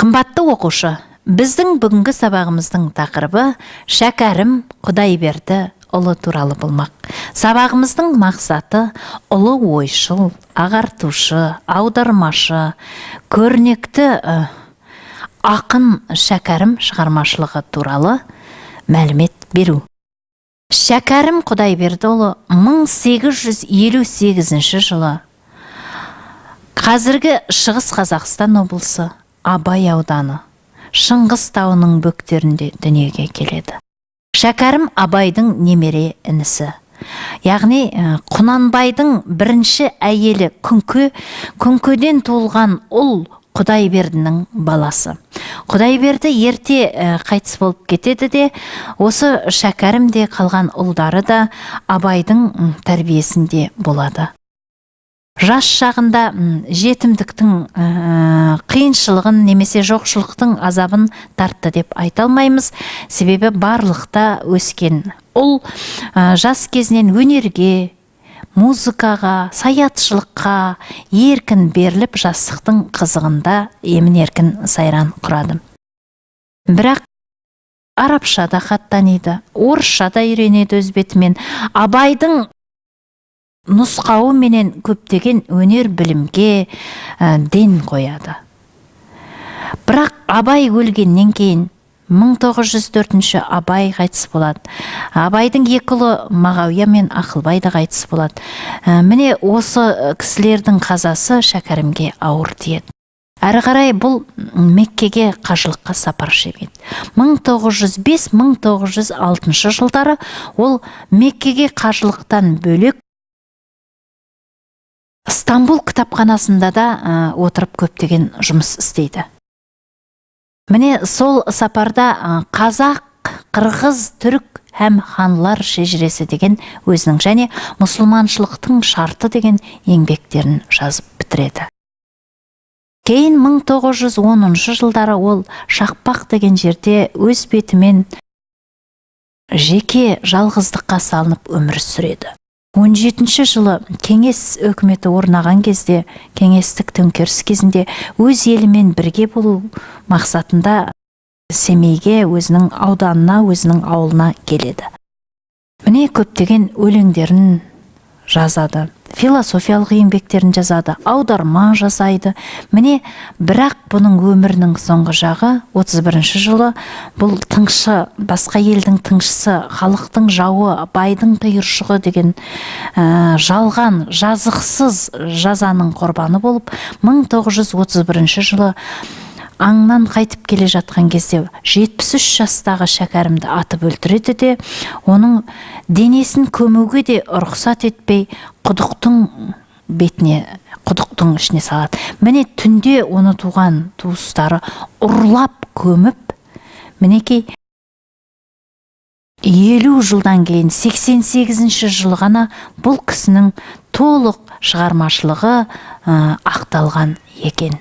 Қымбатты оқушы, біздің бүгінгі сабағымыздың тақырыбы Шәкәрім Құдайбердіұлы туралы болмақ. Сабағымыздың мақсаты ұлы ойшыл, ағартушы, аудармашы, көрнекті ақын Шәкәрім шығармашылығы туралы мәлімет беру. Шәкәрім Құдайбердіұлы 1858 жылы қазіргі Шығыс Қазақстан облысы Абай ауданы Шыңғыс тауының бөктерінде дүниеге келеді. Шәкәрім Абайдың немере інісі. Яғни Құнанбайдың бірінші әйелі Күңкеден туылған ұл Құдайбердінің баласы. Құдайберді ерте қайтыс болып кетеді де, осы Шәкәрімде қалған ұлдары да Абайдың тәрбиесінде болады. Жас шағында жетімдіктің қиыншылығын немесе жоқшылықтың азабын тартты деп айта алмаймыз. Себебі барлықта өскен ұл жас кезінен өнерге, музыкаға, саятшылыққа еркін беріліп, жастықтың қызығында емін-еркін сайран құрады. Бірақ арабша да хат таниды, орысша да үйренеді өз бетімен. Абайдың нұсқауы менен көптеген өнер білімге ден қояды. Бірақ Абай өлгеннен кейін 1904 Абай қайтыс болады. Абайдың екі ұлы Мағауия мен Ақылбай да қайтыс болады. Міне осы кісілердің қазасы Шәкәрімге ауыр тиеді. Әрі қарай бұл Меккеге қажылыққа сапар шегеді. 1905-1906 жылдары ол Меккеге қажылықтан бөлек Стамбул кітапханасында да отырып көптеген жұмыс істейді. Міне сол сапарда қазақ, қырғыз, түрік һәм ханлар шежіресі деген өзінің және мұсылманшылықтың шарты деген еңбектерін жазып бітіреді. Кейін 1910 жылдары ол Шақпақ деген жерде өз бетімен жеке жалғыздыққа салынып өмір сүреді. 17 жылы кеңес өкіметі орнаған кезде, кеңестік төңкеріс кезінде өз елімен бірге болу мақсатында Семейге, өзінің ауданына, өзінің ауылына келеді. Міне көптеген өлеңдерін жазады, философиялық еңбектерін жазады, аударма жасайды. Міне бірақ бұның өмірінің соңғы жағы 31 жылы бұл тыңшы, басқа елдің тыңшысы, халықтың жауы, байдың құйыршығы деген жалған, жазықсыз жазаның құрбаны болып 1931 жылы аңнан қайтып келе жатқан кезде 73 жастағы Шәкәрімді атып өлтіреді де, оның денесін көмуге де рұқсат етпей құдықтың ішіне салады. Міне түнде оны туған туыстары ұрлап көміп, мінекей 50 жылдан кейін 88 жылы ғана бұл кісінің толық шығармашылығы ақталған екен.